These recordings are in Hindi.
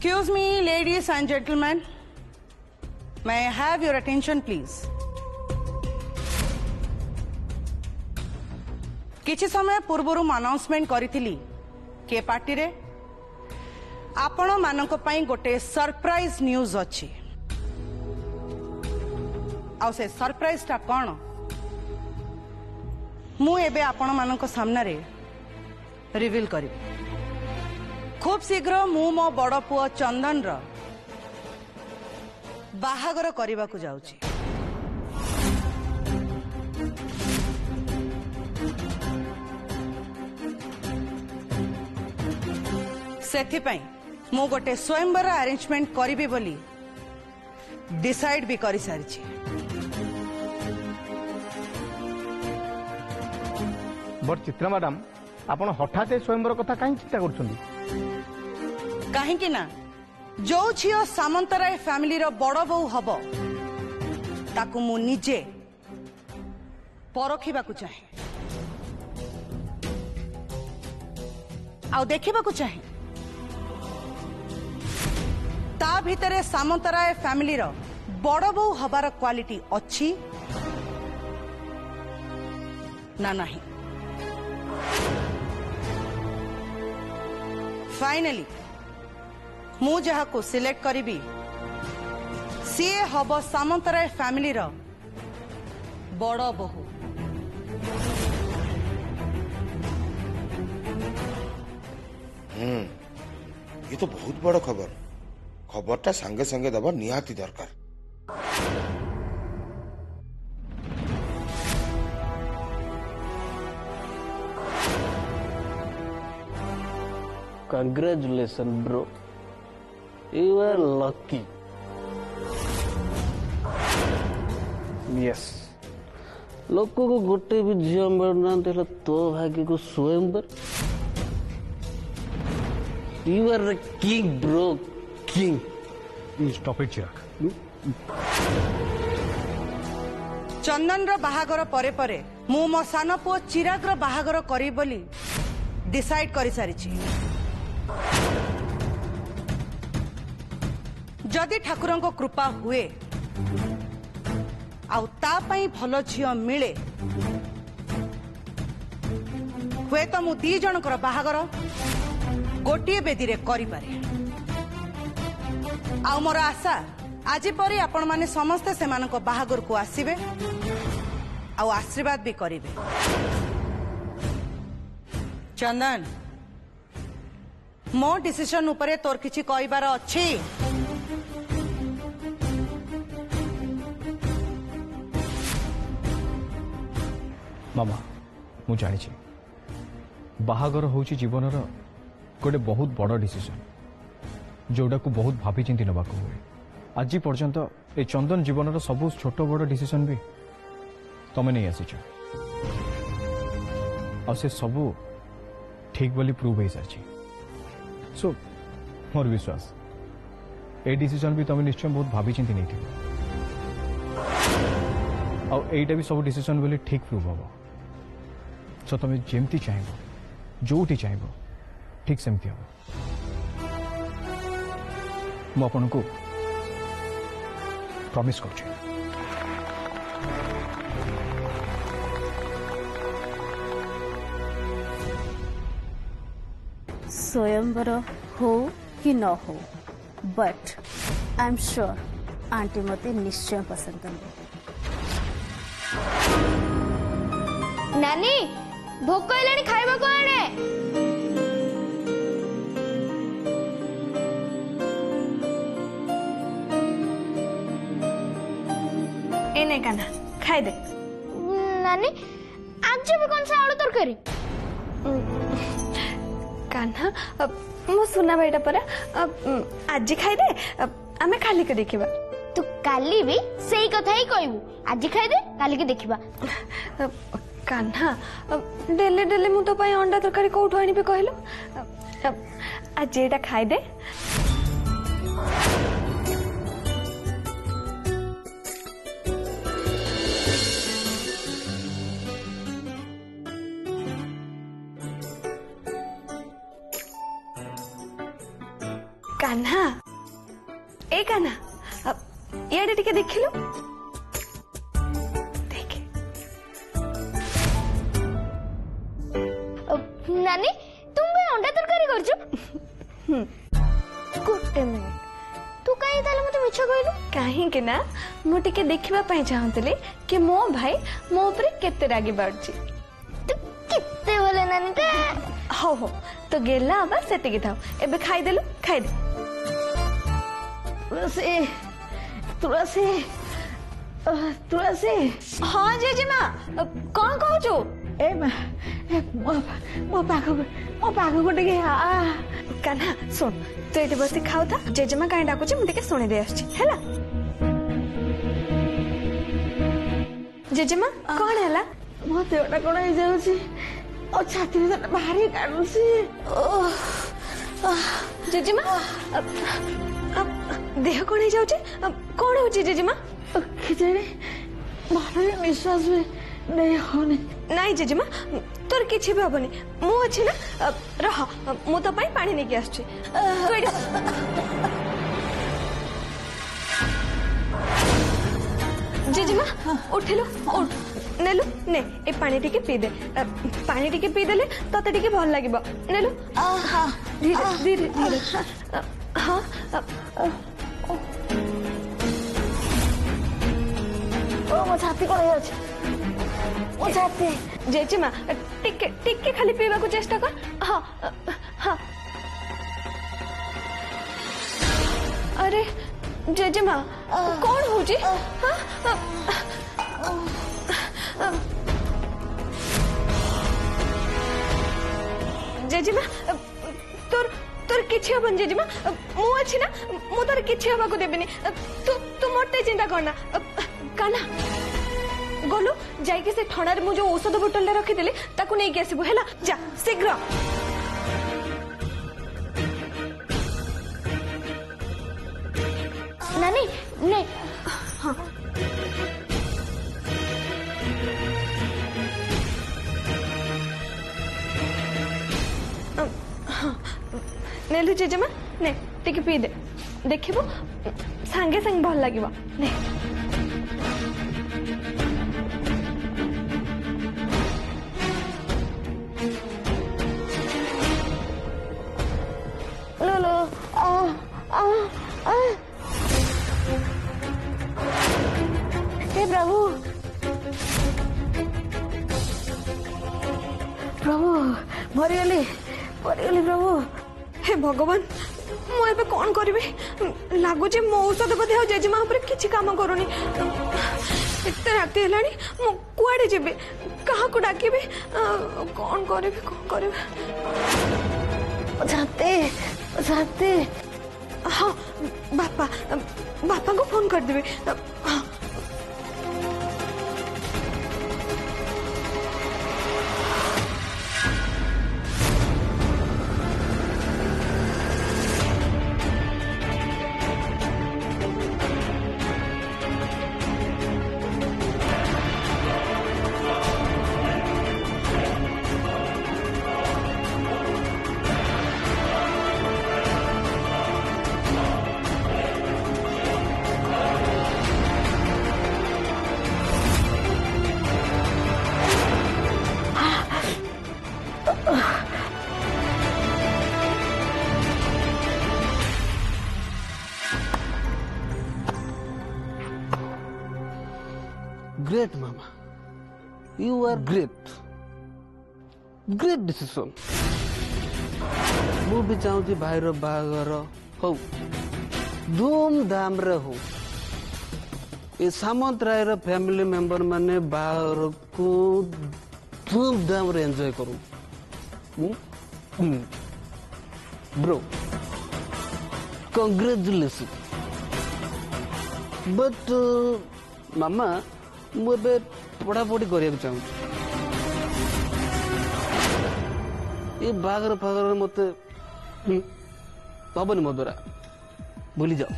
Excuse me, ladies and gentlemen. May I have your attention, please? किछि समय पूर्वरु अनाउंसमेंट करिथिली के पार्टी रे आपण मानक पई गोटे सरप्राइज न्यूज अछि आ से सरप्राइज ता कोन मु एबे आपण मानक सामने रे रिवील करिबी खूब शीघ्र मु मो बड़ पुओ चंदन रो बाहागर करबा को जाउची सेथिपाई मु गोटे स्वयंवर अरेंजमेंट करिबी बोली डिसाइड भी करि सारिछि बट चित्रा मैडम आपण हठात स्वयंवर कथा काहे चिंता करछुंदी काहे कि ना जो झियो सामंतराय फैमिली रो बड़ बहू हबो ताकू मु निजे परखिबा को चाहे आ देखिबा को चाहे ता भितरे सामंतराय फैमिली रो बड़ बहू हबार क्वालिटी अच्छी ना नहीं फाइनली मु जहा को सिलेक्ट करिबी सी हब सामंतराय फैमिली रो बड़ बहू ये तो बहुत बड़ खबर खबरटा संगे संगे दबा निहाती दरकार Congratulations, bro. You are lucky. Yes लोक को गोटे भी झील मिलना तो भाग्य को स्वयंवर you are king bro king stop it Chirag Chandan रो बाहागर परे परे मु मो सान पुओ चिराग रो बाहागर करी बोली डिसाइड करि सारिछि जदि ठाकुरन को कृपा हुए आउ ता पई भलो झियो मिले हुए तो मु दी जनकर बाहागर गोटे बेदी रे करि पारे आउ मोर आशा आज परे आपण माने समस्त से मानक बाहागर को आसीबे आउ आशीर्वाद भी करिवे चंदन मो डिसीजन उपरे तोर किछि कहबार अछि मामा मु जानी बाहागर होची जीवन गोटे बहुत बड़ डिसीजन जोड़ा को बहुत भाभी चिंती नवा हुए आज पर्यंत ए चंदन जीवन सब छोट बड़ डिसीजन भी तमें नहीं आसीच आ से सब ठीक बोली प्रूव हो सारी सो मोर विश्वास ए डिसीजन भी तमें निश्चय बहुत भाभी चिंती नहीं थी आईटा भी सब डिसीजन बोली ठीक प्रूव हम सो तुम जमती चाहब जोटी चाहब ठीक सेमती हम मुझे को प्रॉमिस कर स्वयंवर हो कि न हो but I am sure aunty मते निश्चय पसंद करेंगे नानी भोक हेलानी खाइबा को आणे एने काना खाई दे नानी आज भी कौन सा आलू तरकारी कान्हा मो सुना भाईटा परा आज खाई दे आमे खाली के देखिबा तू काली भी सही कथा ही कहबू आज खाई दे काली के देखिबा कान्हा डेले डेले मु तो पाई अंडा तरकारी कोठो आनी पे कहलो आज एटा खाई दे कान्हा ए कान्हा याडे टिके देखिलु देखे नानी तुम भी अंडा तरकारी करछु गोटे मिनिट तू काहे ताले मते मिछ कहलु काहे के ना मु टिके देखिबा पई चाहतले कि मो भाई मो ऊपर केते रागी बाडची तू कित्ते भले नानी ते हो तो गेला बा सेते की थाओ एबे खाई देलु खाई दे तुलसी तुलसी हाँ जेजेमा कौन कहू छु ए मो पाखो को टिके कान्हा सुन तू एते बसी खाऊ था जेजेमा काहे डाकुची मु टिके सुनि दे आछी हैला जेजेमा कौन हैला मो देवटा कोन हो जाउची ओ छाती में भारी काढुसी जेजेमा देह कौन हो जाउची कौन होची जेजेमा खिचड़ी भले निश्वास में नहीं होने नहीं जेजेमा तोर किछि भी हबनी मु अछि ना रह मु तो पाई पानी नेकी आछी तू एडी जेजेमा उठिलो उठ नेलु ने ए पानी टिके पी दे पानी टिके पी देले तते टिके भल लागिबो नेलु हां धीरे धीरे धीरे हां ओ मो छाती कोन हो अछि ओ छाती जेजेमा टिके टिके खाली पीबा को चेष्टा कर हां हां अरे जेजेमा कौन हो जी जेजेमा तोर तोर किछि हबन जेजेमा मु अछि ना मु तोर किछि हबा को देबेनी तू तू मोटे चिंता करना काना गोलू जाई के से ठंडार मु जो औषध बोतल रखी देले ताकू नै के आसीबो हैला जा शीघ्र नानी ने हां नेलु जेजेमा ने टिके पी दे देखिबो सांगे संग भल लागिबो ने लो लो हे प्रभु प्रभु मरिगली प्रभु हे भगवान मु एबे कोन करबे लागो जे मो औषध बधे हो जेजेमा ऊपर किछि काम करूनी एते राती हेलानी मु कुआडे जेबे कहा को डाकिबे कोन करबे जाते हाँ बापा को फोन कर देबे हाँ Great, Mama. You are great. Great decision. मु भी चाहूँ भाईर बाहागर हो धूमधाम रे हो ये सामंत रायर फैमिली मेंबर माने बाहागर को धूमधाम रे एंजॉय करूँ ब्रो कंग्रेचुलेशन बट मामा मुझे पढ़ापढ़ी करने चाहूँ ये बागर फागर मत हबनी मो द्वारा भूली जाओ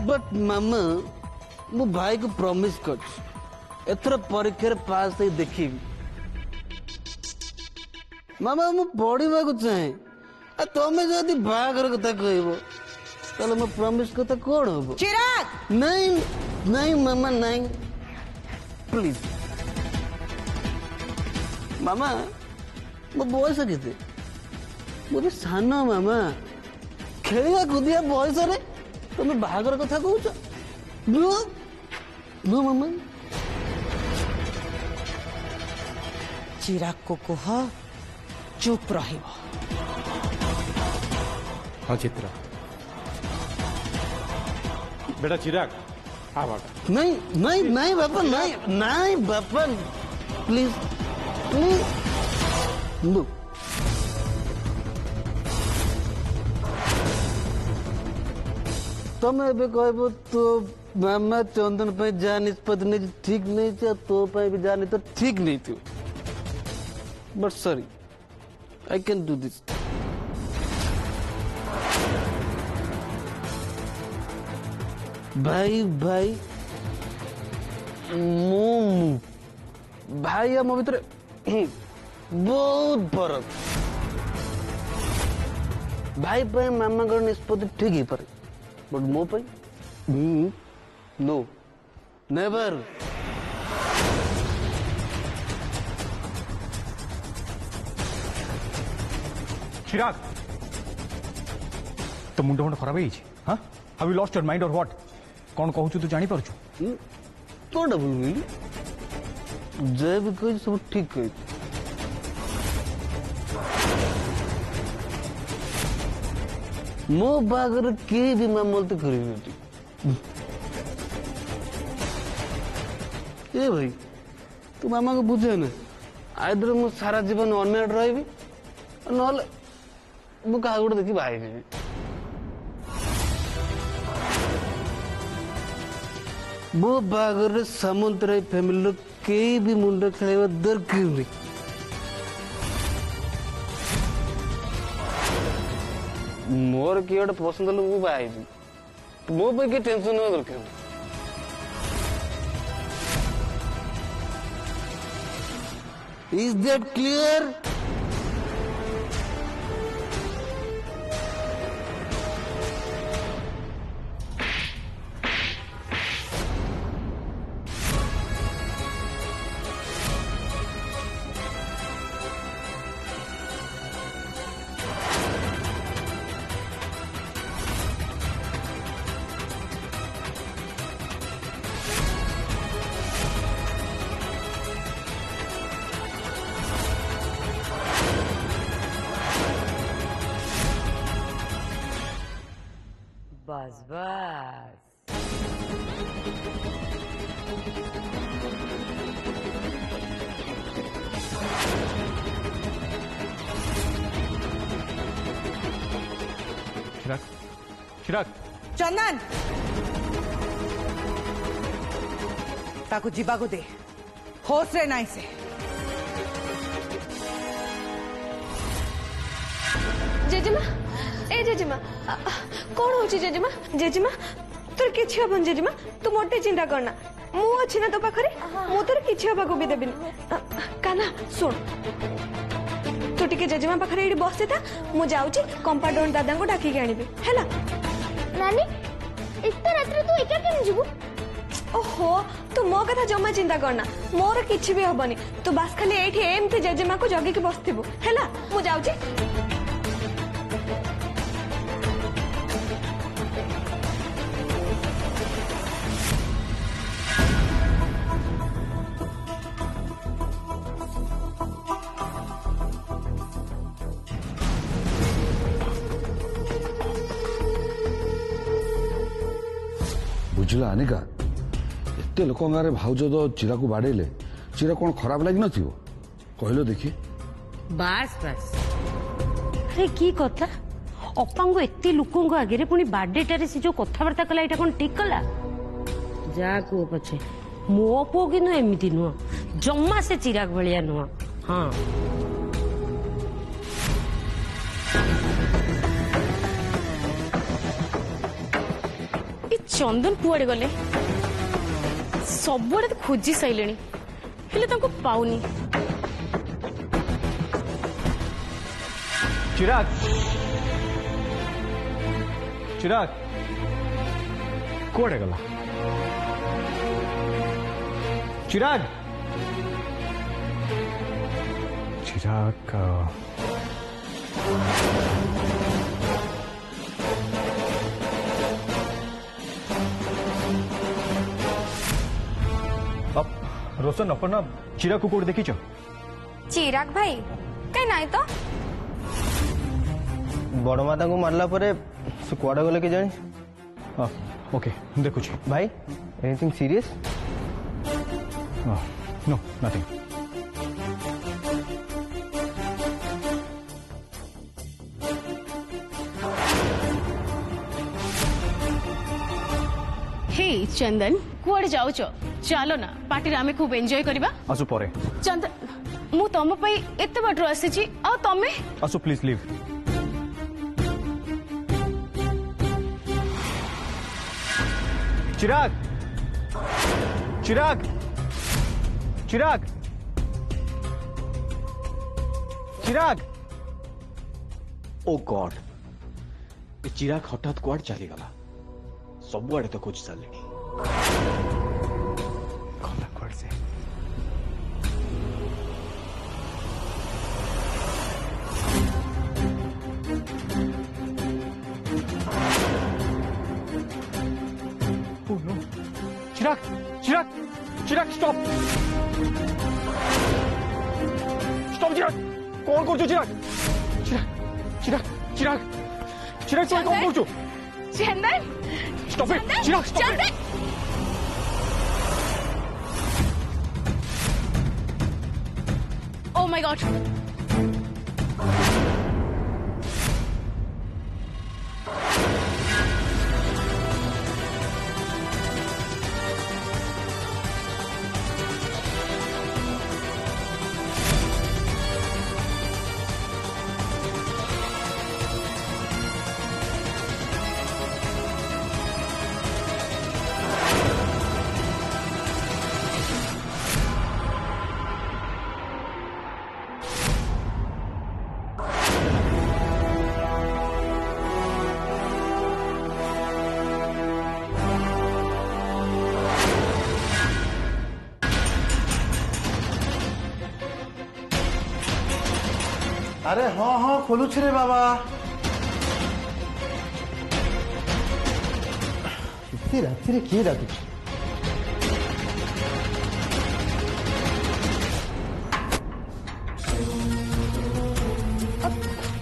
बट मामा मु भाई को प्रॉमिस कर एथर परीक्षा पास देखी मामा मु पढ़ा चाहे तमें जदि बाहागर कथा कहब ताले मो प्रॉमिस कथा कौन हम चिराग नहीं नहीं मामा नहीं प्लीज मामा मो बयस केते मुझे सान मामा खेलिया कूदिया बयस रे तुम बाहागर कथा कहूच नो नो मामा चिराग को कह चुप रहिब हाँ चित्रा बेटा चिराग आ बाटा नहीं नहीं नहीं बापा नहीं नहीं बापा प्लीज प्लीज नो तुम एबे कहबो तो मामा चंदन पे जा निष्पत्ति नहीं ठीक नहीं था तो पे भी जाने तो ठीक नहीं थी but sorry I can do this भाई भाई भाई या मो भीतर बहुत फरक भाई पे मामा का निष्पत्ति ठीक ही पर बट मो पे नो नेवर चिराग तो मुंड मुंड खराब है हाँ have you lost your mind और व्हाट कौन कहूँ तू जानी पारछु कौन बोल जय भी कह सब ठीक कह मो बागर के भी मामलते करी ए भाई तू मामा को बुझे ना आइदर मु सारा जीवन अनमेरिड रही नहले मु क्या गोटे देखी बाहर जी मो बागर सामंतराय फैमिली कई भी मुंड खेल दरकार नहीं मोर किए गोटे पसंद लोग बाहर मो पे किए टेंशन ना दरकार इज दैट क्लियर बस बस चिराग चिराग चंदन ताकू जीवाकू दे होश रे नाई से जेजेमा ए जेजेमा कौन हो जेजेमा जेजेमा तोर किछि हबन जेजेमा तू मोटे चिंता करना मु अछि ना तो पाखरे मु तोर किछि हबाको भी देबिन काना सुन तू टिके जेजेमा पाखरे एडी बसते था मु जाउची कंपाउंडर दादा को डाकी के आनिबे हैला नानी इतना रात्रे तू एका केन जीवु ओहो तू मो कथा जमा चिंता करना मोर किछि भी हबनी तू बास खाली एठी एमते जेजेमा को जगी के बसथिबु हैला मु जाउची बुझला अनिका एते लोक गाँव भाउज तो चिरा को बाड़ेले चिरा कौन खराब लगी नथिबो कहलो देखिए बस बस अरे की कथा अपांग एते लोकंग आगे पुणी बार्डेटारे से जो कथबार्ता कला एटा कौन ठीक कला जा को पछे मो पो कि एमती नुह जम्मा से चिराग भलिया नुह हाँ चंदन कुआड़े गले सब तो खोजी सारे हेले पाऊनी चिराग चिराग कुआडे गला चिराग चिराग अब रोशन अपना चिराग को कोड देखी चिराग भाई कहीं नहीं तो बड़ माता को मारला परे से कुआडे गले के जानी ओके देखु भाई एनीथिंग सीरियस नो नथिंग हे चंदन कुआडे जाउछ चलो ना पार्टी आमे खूब एंजॉय करबा आसु परे चंदन मु तम पई एते बाटरो आसीची आ तमे आसु please leave Chirag Chirag Chirag Chirag oh God ये चिराग हठात कुआड चलीगला सबुआड़े तो खोज सारे कुआड से चिराग चिराग चिराग स्टॉप स्टॉप चिराग कौन कर चिराग चिराग चिराग चिराग चिराग तुम कौन कर Chandan stop it Chirag stop it oh my God अरे हाँ हाँ खोलुछ रे बाबा इतनी रात्रि किए डाकुछ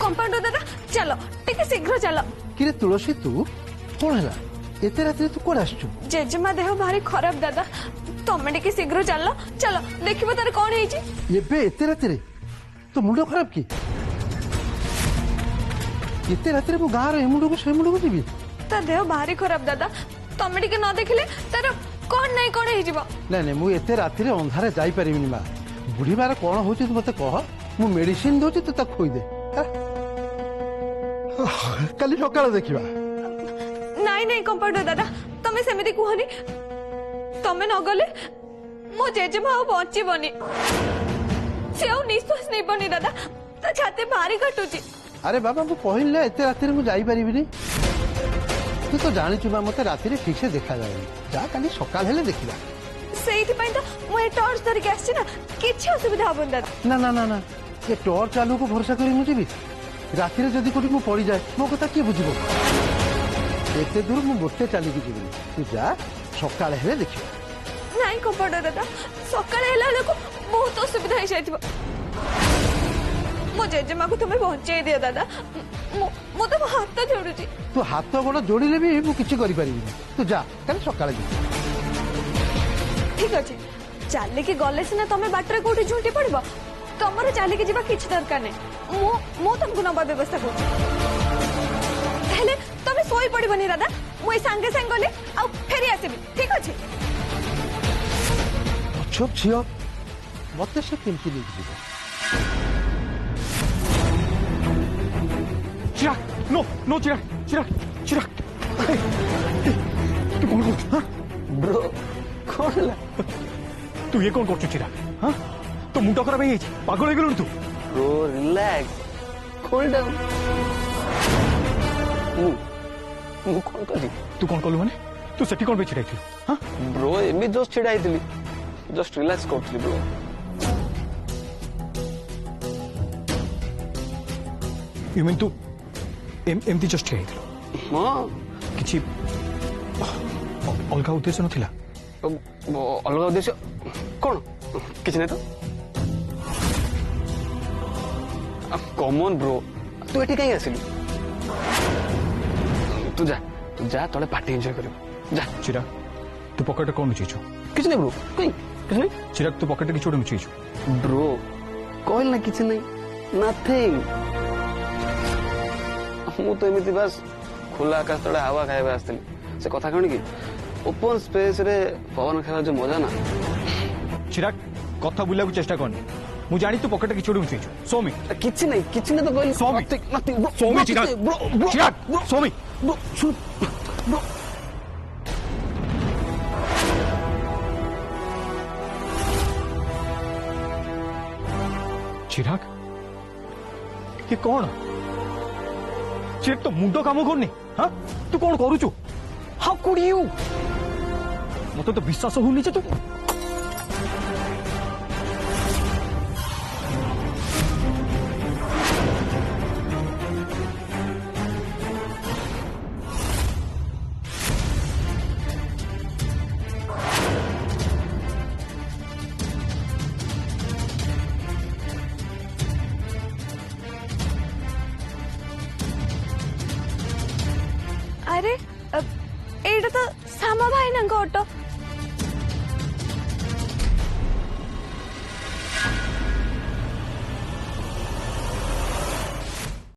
कंपाउंडर दादा चलो टिके शीघ्र चलो किरे तुलसी तू कौन है एते रात्रि तू कौन आसचु जेजेमा देह भारी खराब दादा तमे टिके शीघ्र चलो चलो देखिबो तार कोन हेची एबे एते रात्रि तो मुंड खराब की एते रात्रि मु गाँव मुंड को से मुंड को जीवी ता देह भारी खराब दादा तमे टिके न देखिले तार कोन नहीं कोन हेजिबो नहीं नहीं मु एते रात्रि अंधारे जाई परिबिनी मा बुढ़ी मार कौन होची तू मते कह मु मेडिसिन दोची तू तक खोई दे कल सकाळ देखिबा नहीं नहीं कंपाउंडर दादा तमे सेमिति कुहनी तमे न गले मो जेजेमा बचिबनी से निश्वास नहीं बनी दादा तो छाते भारी कटुची अरे बाबा मु कहले एते रात्रि मु जाई परिबिनी तू तो जानी चुबा मते रात्रि ठीक से देखा जाए जा काली सकाळ हेले देखिबा सेइथि पई तो मु ए टॉर्च धरि के आछि ना किछि असुविधा हबन दादा ना ना ना ना ये टॉर्च चालू को भरोसा करी मु जीवी रात्रि जदि कोठी मु पड़ी जाए मो कथा की बुझिबो एते दूर मु बोटे चली की जीवी तू जा सकाळ हेले देखिबा नहीं कंपाउंडर दादा सकाळे हेला लोक बहुत असुविधा हो जाइथिबो मो जेजेमा को तुम्हें पहुंचाई दिया दादा मो तो हाथ जोड़ुची तू हाथ गोड़ जोड़िले भी मु किछि करि परिबिनी तू जा काल सकाळ जी ठीक अछि चाले की गले सिना तमे बाटरे कोठी झुंटी पड़बो तमरे चाले की जीवा किछि दरकार नै मो तुमको नबा व्यवस्था कर हेले तमे सोई पड़बनी दादा मु ए संगे संग गले आ फेरी आसीबी ठीक अछि चुप छियो मते से केमती नहीं जीवो चिराग नो नो चिराग चिराग चिराग तू कौन कर हाँ ब्रो कौन ला तू ये कौन कर चिराग हाँ तो मुंडा खराब है पागल हो गलु तू ब्रो रिलैक्स कूल डाउन मु कौन करी तू कौन कलु माने तू सेठी कौन पे छिड़ाई थी हां ब्रो एमी जस्ट छिड़ाई थी जस्ट रिलैक्स करथली ब्रो यू मीन तू एमती जस्ट छिड़ाई थी हां किछि अलगा उद्देश्य नथिला अलग उद्देश्य कौन किसी नहीं तो कॉमन ब्रो तू एठी कहीं आसिलु तू जा तोले पार्टी एंजॉय करियो जा चिराग तू पॉकेट कौन नुचीछु किछ नहीं ब्रो कहीं किछ नहीं चिराग तू पॉकेट किछोड नुचीछु ब्रो कहल ना किछ नहीं नथिंग मु तो एमिति बस खुला आकाश तले हवा खाइबा आस्तली से कथा कौन कि ओपन स्पेस रे पवन खेला जो मजा ना चिराग कथा बुला को चेष्टा करनी मु जानी तू पॉकेट किछोड नुचीछु सोमी किछ नहीं तो कहली सोमी नथिंग ब्रो सोमी चिराग ब्रो चिराग सोमी ब्रो सुन ब्रो चिराग ये कौन चिराग तो मुंडो काम करनी हाँ तू कौन करूचु हाउ कुड यू मत तो विश्वास होनी जे तू अरे एटा तो सामा भाई ना ऑटो